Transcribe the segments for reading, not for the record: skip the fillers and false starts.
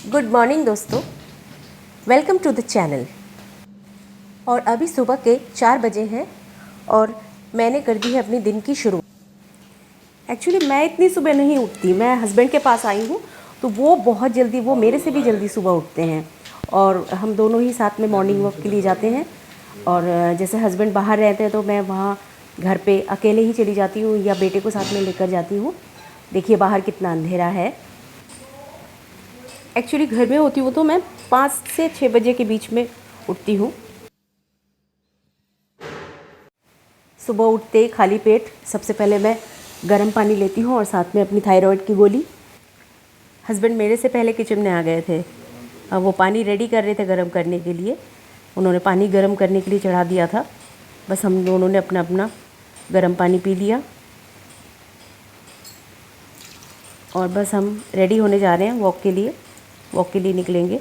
Good morning दोस्तों, welcome to the channel. और अभी सुबह के 4 बजे हैं और मैंने कर दी है अपनी दिन की शुरू। एक्चुअली मैं इतनी सुबह नहीं उठती, मैं हस्बैंड के पास आई हूँ तो वो बहुत जल्दी, वो मेरे से भी जल्दी सुबह उठते हैं और हम दोनों ही साथ में मॉर्निंग वॉक के लिए जाते हैं। और जैसे हस्बैंड बाहर रहते हैं तो मैं वहाँ घर पे अकेले ही चली जाती हूँ या बेटे को साथ में लेकर जाती हूँ। देखिए बाहर कितना अंधेरा है। एक्चुअली घर में होती हूँ तो मैं 5 से 6 बजे के बीच में उठती हूँ। सुबह उठते खाली पेट सबसे पहले मैं गर्म पानी लेती हूँ और साथ में अपनी थायराइड की गोली। हस्बैंड मेरे से पहले किचन में आ गए थे, अब वो पानी रेडी कर रहे थे गर्म करने के लिए। उन्होंने पानी गर्म करने के लिए चढ़ा दिया था। बस हम दोनों ने अपना अपना गर्म पानी पी लिया और बस हम रेडी होने जा रहे हैं वॉक के लिए निकलेंगे।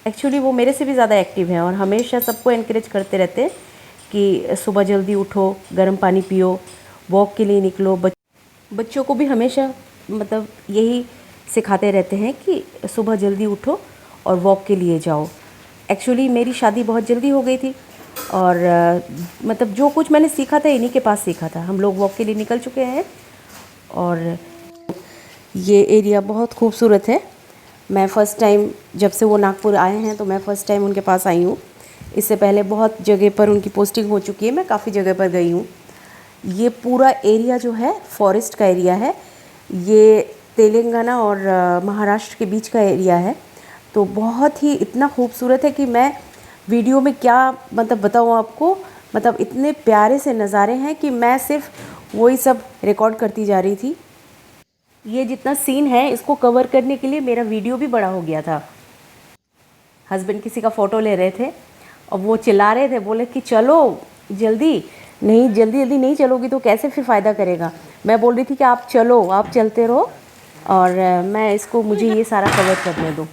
एक्चुअली वो मेरे से भी ज़्यादा एक्टिव हैं और हमेशा सबको एनकरेज करते रहते हैं कि सुबह जल्दी उठो, गर्म पानी पियो, वॉक के लिए निकलो। बच्चों को भी हमेशा मतलब यही सिखाते रहते हैं कि सुबह जल्दी उठो और वॉक के लिए जाओ। एक्चुअली मेरी शादी बहुत जल्दी हो गई थी और मतलब जो कुछ मैंने सीखा था इन्हीं के पास सीखा था। हम लोग वॉक के लिए निकल चुके हैं और ये एरिया बहुत खूबसूरत है। मैं फ़र्स्ट टाइम जब से वो नागपुर आए हैं तो मैं फ़र्स्ट टाइम उनके पास आई हूँ। इससे पहले बहुत जगह पर उनकी पोस्टिंग हो चुकी है, मैं काफ़ी जगह पर गई हूँ। ये पूरा एरिया जो है फॉरेस्ट का एरिया है। ये तेलंगाना और महाराष्ट्र के बीच का एरिया है, तो बहुत ही इतना खूबसूरत है कि मैं वीडियो में क्या मतलब बताऊँ आपको। मतलब इतने प्यारे से नज़ारे हैं कि मैं सिर्फ वही सब रिकॉर्ड करती जा रही थी। ये जितना सीन है इसको कवर करने के लिए मेरा वीडियो भी बड़ा हो गया था। हस्बैंड किसी का फ़ोटो ले रहे थे और वो चिल्ला रहे थे, बोले कि चलो जल्दी जल्दी नहीं चलोगी तो कैसे फिर फ़ायदा करेगा। मैं बोल रही थी कि आप चलो, आप चलते रहो और मुझे ये सारा कवर करने दो।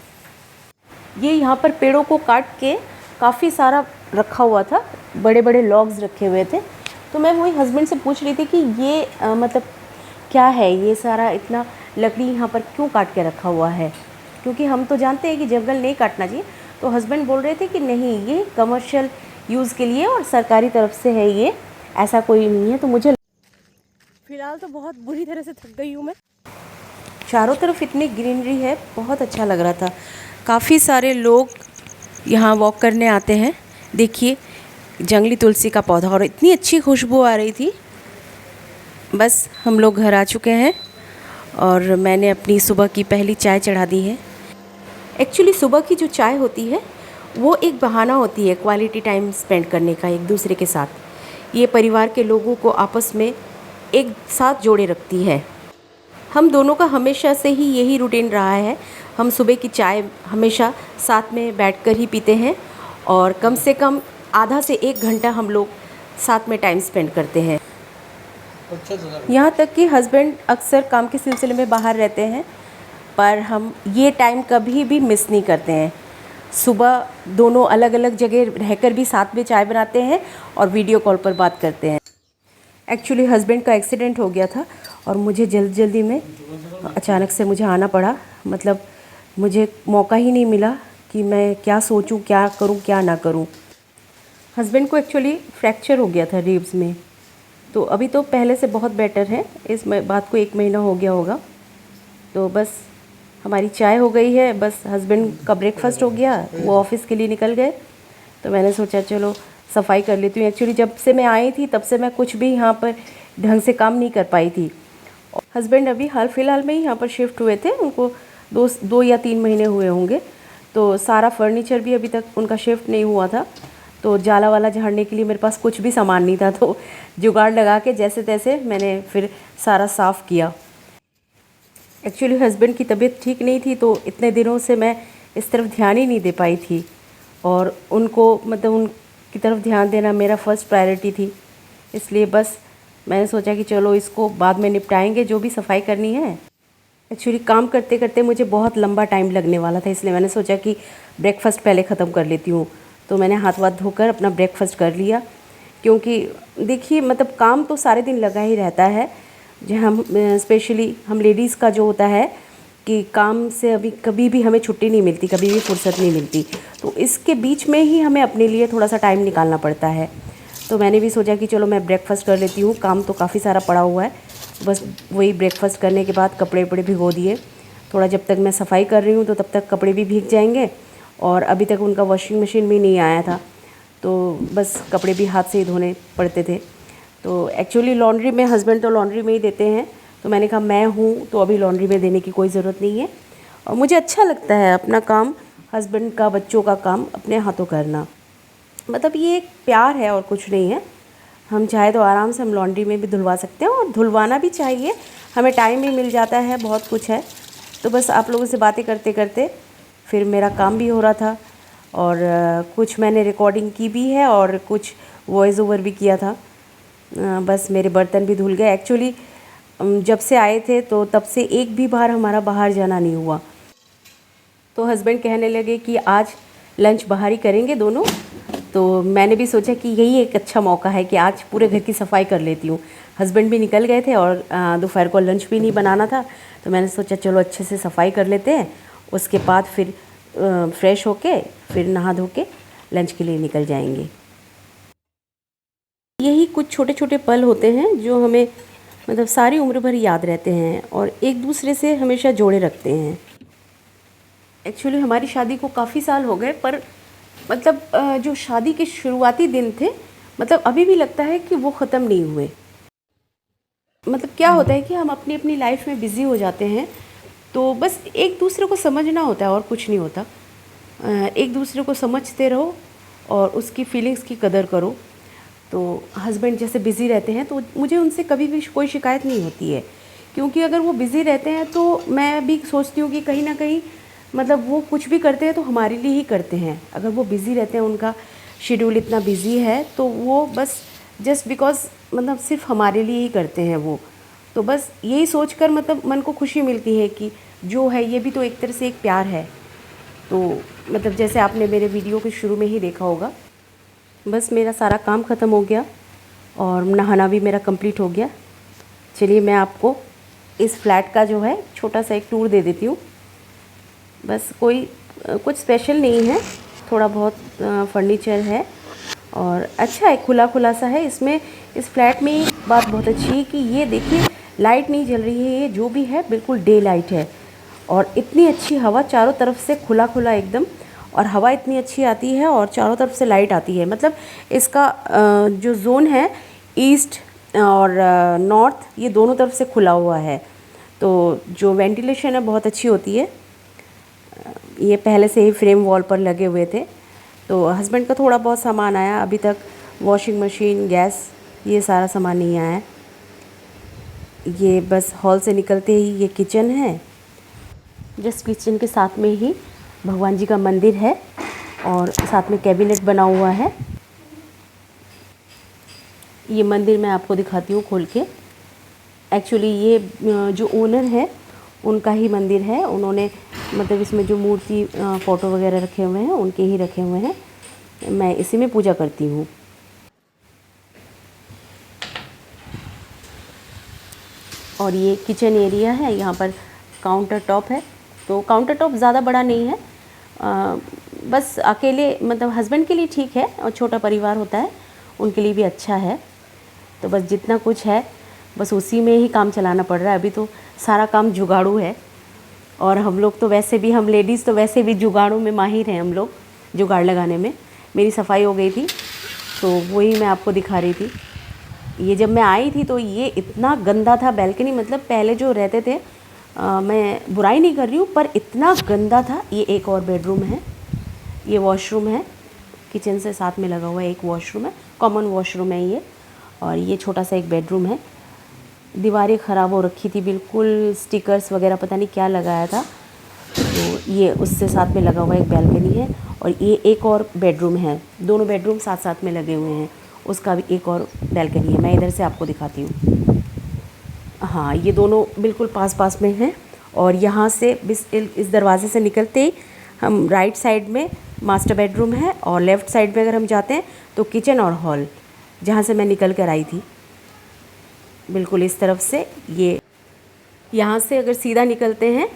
ये यहाँ पर पेड़ों को काट के काफ़ी सारा रखा हुआ था, बड़े बड़े लॉग्स रखे हुए थे। तो मैं वही हस्बैंड से पूछ रही थी कि ये मतलब क्या है, ये सारा इतना लकड़ी यहाँ पर क्यों काट के रखा हुआ है, क्योंकि हम तो जानते हैं कि जंगल नहीं काटना चाहिए। तो हस्बैंड बोल रहे थे कि नहीं, ये कमर्शियल यूज़ के लिए और सरकारी तरफ से है, ये ऐसा कोई नहीं है। तो मुझे फ़िलहाल तो बहुत बुरी तरह से थक गई हूँ मैं। चारों तरफ इतनी ग्रीनरी है, बहुत अच्छा लग रहा था। काफ़ी सारे लोग यहाँ वॉक करने आते हैं। देखिए जंगली तुलसी का पौधा और इतनी अच्छी खुशबू आ रही थी। बस हम लोग घर आ चुके हैं और मैंने अपनी सुबह की पहली चाय चढ़ा दी है। एक्चुअली सुबह की जो चाय होती है वो एक बहाना होती है क्वालिटी टाइम स्पेंड करने का एक दूसरे के साथ। ये परिवार के लोगों को आपस में एक साथ जोड़े रखती है। हम दोनों का हमेशा से ही यही रूटीन रहा है। हम सुबह की चाय हमेशा साथ में बैठकर ही पीते हैं और कम से कम आधा से 1 घंटा हम लोग साथ में टाइम स्पेंड करते हैं। यहाँ तक कि हस्बैंड अक्सर काम के सिलसिले में बाहर रहते हैं, पर हम ये टाइम कभी भी मिस नहीं करते हैं। सुबह दोनों अलग अलग जगह रहकर भी साथ में चाय बनाते हैं और वीडियो कॉल पर बात करते हैं। एक्चुअली हस्बैंड का एक्सीडेंट हो गया था और मुझे जल्दी में अचानक से मुझे आना पड़ा। मतलब मुझे मौका ही नहीं मिला कि मैं क्या सोचूं, क्या करूं, क्या ना करूं। हस्बैंड को एक्चुअली फ्रैक्चर हो गया था रिब्स में, तो अभी तो पहले से बहुत बेटर है। इस बात को 1 महीना हो गया होगा। तो बस हमारी चाय हो गई है, बस हस्बैंड का ब्रेकफास्ट हो गया, वो ऑफिस के लिए निकल गए। तो मैंने सोचा चलो सफाई कर लेती हूँ। एक्चुअली जब से मैं आई थी तब से मैं कुछ भी यहाँ पर ढंग से काम नहीं कर पाई थी। हस्बैंड अभी हाल फिलहाल में ही यहाँ पर शिफ्ट हुए थे, उनको 2 या 3 महीने हुए होंगे। तो सारा फर्नीचर भी अभी तक उनका शिफ्ट नहीं हुआ था, तो जाला वाला झाड़ने के लिए मेरे पास कुछ भी सामान नहीं था। तो जुगाड़ लगा के जैसे तैसे मैंने फिर सारा साफ़ किया। एक्चुअली हस्बैंड की तबीयत ठीक नहीं थी तो इतने दिनों से मैं इस तरफ ध्यान ही नहीं दे पाई थी और उनको मतलब उनकी तरफ ध्यान देना मेरा फर्स्ट प्रायोरिटी थी। इसलिए बस मैंने सोचा कि चलो इसको बाद में निपटाएंगे, जो भी सफाई करनी है। एक्चुअली काम करते करते मुझे बहुत लंबा टाइम लगने वाला था, इसलिए मैंने सोचा कि ब्रेकफास्ट पहले ख़त्म कर लेती हूँ। तो मैंने हाथ वाथ धोकर अपना ब्रेकफास्ट कर लिया, क्योंकि देखिए मतलब काम तो सारे दिन लगा ही रहता है। जो हम स्पेशली हम लेडीज़ का जो होता है कि क्योंकि काम से अभी कभी भी हमें छुट्टी नहीं मिलती, कभी भी फुर्सत नहीं मिलती, तो इसके बीच में ही हमें अपने लिए थोड़ा सा टाइम निकालना पड़ता है। तो मैंने भी सोचा कि चलो मैं ब्रेकफास्ट कर लेती हूँ, काम तो काफ़ी सारा पड़ा हुआ है। बस वही ब्रेकफास्ट करने के बाद कपड़े वपड़े भिगो दिए। थोड़ा जब तक मैं सफाई कर रही हूँ तो तब तक कपड़े भी भीग जाएंगे, और अभी तक उनका वॉशिंग मशीन भी नहीं आया था, तो बस कपड़े भी हाथ से ही धोने पड़ते थे। तो एक्चुअली लॉन्ड्री में, हस्बैंड तो लॉन्ड्री में ही देते हैं, तो मैंने कहा मैं हूँ तो अभी लॉन्ड्री में देने की कोई ज़रूरत नहीं है। और मुझे अच्छा लगता है अपना काम, हस्बैंड का, बच्चों का काम अपने हाथों करना। मतलब ये एक प्यार है और कुछ नहीं है। हम चाहे तो आराम से हम लॉन्ड्री में भी धुलवा सकते हैं, और धुलवाना भी चाहिए, हमें टाइम भी मिल जाता है, बहुत कुछ है। तो बस आप लोगों से बातें करते करते फिर मेरा काम भी हो रहा था, और कुछ मैंने रिकॉर्डिंग की भी है और कुछ वॉइस ओवर भी किया था। बस मेरे बर्तन भी धुल गए। एक्चुअली जब से आए थे तो तब से एक भी बार हमारा बाहर जाना नहीं हुआ। तो हस्बैंड कहने लगे कि आज लंच बाहर ही करेंगे दोनों। तो मैंने भी सोचा कि यही एक अच्छा मौका है कि आज पूरे घर की सफाई कर लेती हूँ। हस्बैंड भी निकल गए थे और दोपहर को लंच भी नहीं बनाना था, तो मैंने सोचा चलो अच्छे से सफाई कर लेते हैं, उसके बाद फिर फ्रेश होके फिर नहा धो के लंच के लिए निकल जाएंगे। यही कुछ छोटे छोटे पल होते हैं जो हमें मतलब सारी उम्र भर याद रहते हैं और एक दूसरे से हमेशा जोड़े रखते हैं। एक्चुअली हमारी शादी को काफ़ी साल हो गए, पर मतलब जो शादी के शुरुआती दिन थे, मतलब अभी भी लगता है कि वो ख़त्म नहीं हुए। मतलब क्या होता है कि हम अपनी अपनी लाइफ में बिज़ी हो जाते हैं, तो बस एक दूसरे को समझना होता है और कुछ नहीं होता। एक दूसरे को समझते रहो और उसकी फीलिंग्स की कदर करो। तो हस्बैंड जैसे बिज़ी रहते हैं तो मुझे उनसे कभी भी कोई शिकायत नहीं होती है, क्योंकि अगर वो बिज़ी रहते हैं तो मैं भी सोचती हूँ कि कहीं ना कहीं मतलब वो कुछ भी करते हैं तो हमारे लिए ही करते हैं। अगर वो बिज़ी रहते हैं, उनका शेड्यूल इतना बिज़ी है, तो वो बस जस्ट बिकॉज़ मतलब सिर्फ हमारे लिए ही करते हैं वो। तो बस यही सोचकर मतलब मन को खुशी मिलती है कि जो है ये भी तो एक तरह से एक प्यार है। तो मतलब जैसे आपने मेरे वीडियो के शुरू में ही देखा होगा, बस मेरा सारा काम ख़त्म हो गया और नहाना भी मेरा कंप्लीट हो गया। चलिए मैं आपको इस फ्लैट का जो है छोटा सा एक टूर दे देती हूँ। बस कोई कुछ स्पेशल नहीं है, थोड़ा बहुत फर्नीचर है और अच्छा है, खुला खुला सा है। इसमें इस फ्लैट में एक बात बहुत अच्छी है कि ये देखिए लाइट नहीं जल रही है, ये जो भी है बिल्कुल डे लाइट है, और इतनी अच्छी हवा चारों तरफ से, खुला खुला एकदम, और हवा इतनी अच्छी आती है और चारों तरफ से लाइट आती है। मतलब इसका जो जोन है ईस्ट और नॉर्थ, ये दोनों तरफ से खुला हुआ है, तो जो वेंटिलेशन है बहुत अच्छी होती है। ये पहले से ही फ्रेम वॉल पर लगे हुए थे। तो हस्बैंड का थोड़ा बहुत सामान आया, अभी तक वॉशिंग मशीन, गैस, ये सारा सामान नहीं आया है। ये बस हॉल से निकलते ही ये किचन है। जस्ट किचन के साथ में ही भगवान जी का मंदिर है और साथ में कैबिनेट बना हुआ है। ये मंदिर मैं आपको दिखाती हूँ खोल के। एक्चुअली ये जो ओनर है उनका ही मंदिर है। उन्होंने मतलब इसमें जो मूर्ति, फ़ोटो वगैरह रखे हुए हैं उनके ही रखे हुए हैं। मैं इसी में पूजा करती हूँ। और ये किचन एरिया है, यहाँ पर काउंटर टॉप है। तो काउंटर टॉप ज़्यादा बड़ा नहीं है, बस अकेले मतलब हस्बैंड के लिए ठीक है, और छोटा परिवार होता है उनके लिए भी अच्छा है। तो बस जितना कुछ है बस उसी में ही काम चलाना पड़ रहा है। अभी तो सारा काम जुगाड़ू है, और हम लोग तो वैसे भी, हम लेडीज़ तो वैसे भी जुगाड़ों में माहिर हैं हम लोग, जुगाड़ लगाने में। मेरी सफाई हो गई थी तो वही मैं आपको दिखा रही थी। ये जब मैं आई थी तो ये इतना गंदा था बैल्कनी, मतलब पहले जो रहते थे, मैं बुराई नहीं कर रही हूँ, पर इतना गंदा था। ये एक और बेडरूम है, ये वॉशरूम है, किचन से साथ में लगा हुआ एक वॉशरूम है, कॉमन वॉशरूम है ये। और ये छोटा सा एक बेडरूम है। दीवारें ख़राब हो रखी थी बिल्कुल, स्टिकर्स वगैरह पता नहीं क्या लगाया था, तो ये उससे साथ में लगा हुआ एक बैल्कनी है। और ये एक और बेडरूम है, दोनों बेडरूम साथ साथ में लगे हुए हैं, उसका भी एक और बैल्कनी है। मैं इधर से आपको दिखाती हूँ। हाँ, ये दोनों बिल्कुल पास पास में हैं। और यहाँ से इस दरवाजे से निकलते ही हम राइट साइड में मास्टर बेडरूम है, और लेफ़्ट साइड में अगर हम जाते हैं तो किचन और हॉल, जहाँ से मैं निकल कर आई थी, बिल्कुल इस तरफ से। ये यहाँ से अगर सीधा निकलते हैं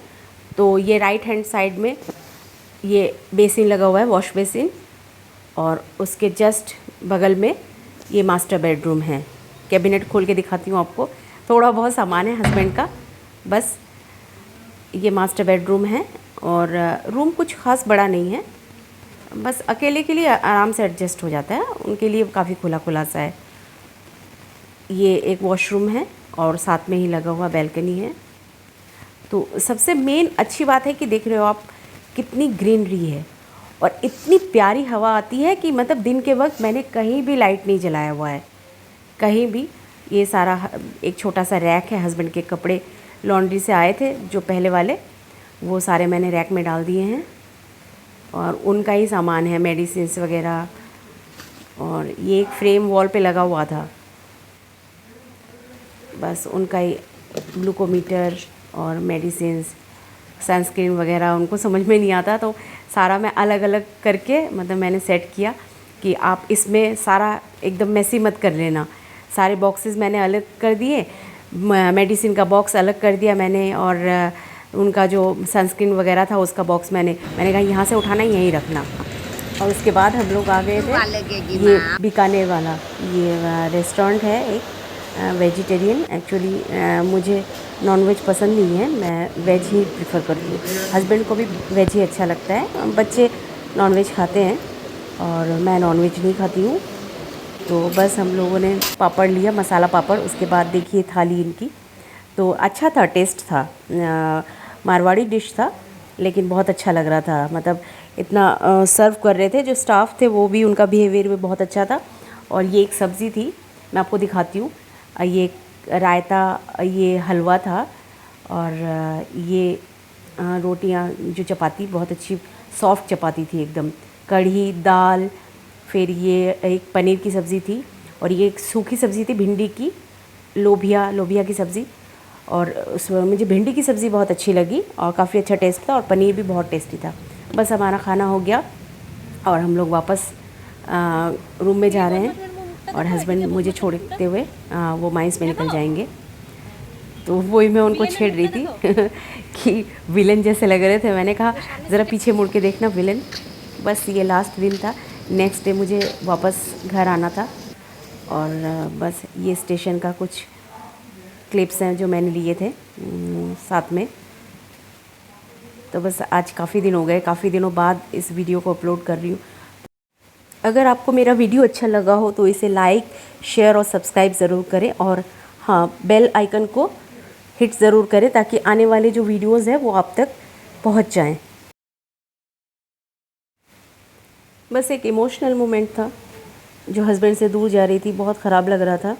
तो ये राइट हैंड साइड में ये बेसिन लगा हुआ है, वॉश बेसिन, और उसके जस्ट बगल में ये मास्टर बेडरूम है। कैबिनेट खोल के दिखाती हूँ आपको, थोड़ा बहुत सामान है हस्बैंड का, बस। ये मास्टर बेडरूम है और रूम कुछ ख़ास बड़ा नहीं है, बस अकेले के लिए आराम से एडजस्ट हो जाता है, उनके लिए काफ़ी खुला खुला सा है। ये एक वॉशरूम है और साथ में ही लगा हुआ बैल्कनी है। तो सबसे मेन अच्छी बात है कि देख रहे हो आप कितनी ग्रीनरी है और इतनी प्यारी हवा आती है कि मतलब दिन के वक्त मैंने कहीं भी लाइट नहीं जलाया हुआ है, कहीं भी। ये सारा एक छोटा सा रैक है, हस्बैंड के कपड़े लॉन्ड्री से आए थे जो पहले वाले, वो सारे मैंने रैक में डाल दिए हैं और उनका ही सामान है, मेडिसिन्स वगैरह। और ये एक फ्रेम वॉल पे लगा हुआ था, बस उनका ही ग्लूकोमीटर और मेडिसिन्स, सनस्क्रीन वगैरह उनको समझ में नहीं आता, तो सारा मैं अलग अलग करके मतलब मैंने सेट किया कि आप इसमें सारा एकदम मैसी मत कर लेना। सारे बॉक्सेस मैंने अलग कर दिए, मेडिसिन का बॉक्स अलग कर दिया मैंने, और उनका जो सनस्क्रीन वगैरह था उसका बॉक्स मैंने कहा यहाँ से उठाना यहीं रखना। और उसके बाद हम लोग आ गए थे ये बीकानेर वाला, ये रेस्टोरेंट है एक वेजिटेरियन। एक्चुअली मुझे नॉनवेज पसंद नहीं है, मैं वेज ही प्रेफर करती हूँ, हस्बैंड को भी वेज ही अच्छा लगता है। बच्चे नॉनवेज खाते हैं और मैं नॉनवेज नहीं खाती हूँ। तो बस हम लोगों ने पापड़ लिया, मसाला पापड़। उसके बाद देखिए थाली इनकी, तो अच्छा था, टेस्ट था, मारवाड़ी डिश था लेकिन बहुत अच्छा लग रहा था। मतलब इतना सर्व कर रहे थे जो स्टाफ थे, वो भी उनका बिहेवियर भी बहुत अच्छा था। और ये एक सब्ज़ी थी, मैं आपको दिखाती हूँ। ये रायता, ये हलवा था, और ये रोटियां, जो चपाती, बहुत अच्छी सॉफ्ट चपाती थी एकदम, कढ़ी, दाल, फिर ये एक पनीर की सब्ज़ी थी, और ये एक सूखी सब्ज़ी थी भिंडी की, लोबिया की सब्ज़ी। और उसमें मुझे भिंडी की सब्ज़ी बहुत अच्छी लगी और काफ़ी अच्छा टेस्ट था, और पनीर भी बहुत टेस्टी था। बस हमारा खाना हो गया और हम लोग वापस रूम में जा रहे हैं, और हस्बैंड मुझे छोड़ते हुए वो माइंस में निकल जाएंगे। तो वही मैं उनको छेड़ रही थी कि विलन जैसे लग रहे थे। मैंने कहा ज़रा पीछे मुड़ के देखना विलन। बस ये लास्ट दिन था, नेक्स्ट डे मुझे वापस घर आना था। और बस ये स्टेशन का कुछ क्लिप्स हैं जो मैंने लिए थे साथ में। तो बस आज काफ़ी दिन हो गए, काफ़ी दिनों बाद इस वीडियो को अपलोड कर रही हूँ। अगर आपको मेरा वीडियो अच्छा लगा हो तो इसे लाइक, शेयर और सब्सक्राइब ज़रूर करें, और हाँ, बेल आइकन को हिट ज़रूर करें ताकि आने वाले जो वीडियोज़ हैं वो आप तक पहुँच जाएं। बस एक इमोशनल मोमेंट था, जो हस्बैंड से दूर जा रही थी, बहुत ख़राब लग रहा था।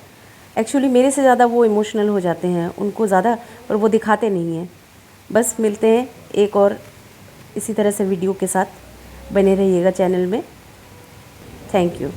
एक्चुअली मेरे से ज़्यादा वो इमोशनल हो जाते हैं, उनको ज़्यादा, पर वो दिखाते नहीं हैं। बस मिलते हैं एक और इसी तरह से वीडियो के साथ, बने रहिएगा चैनल में। Thank you.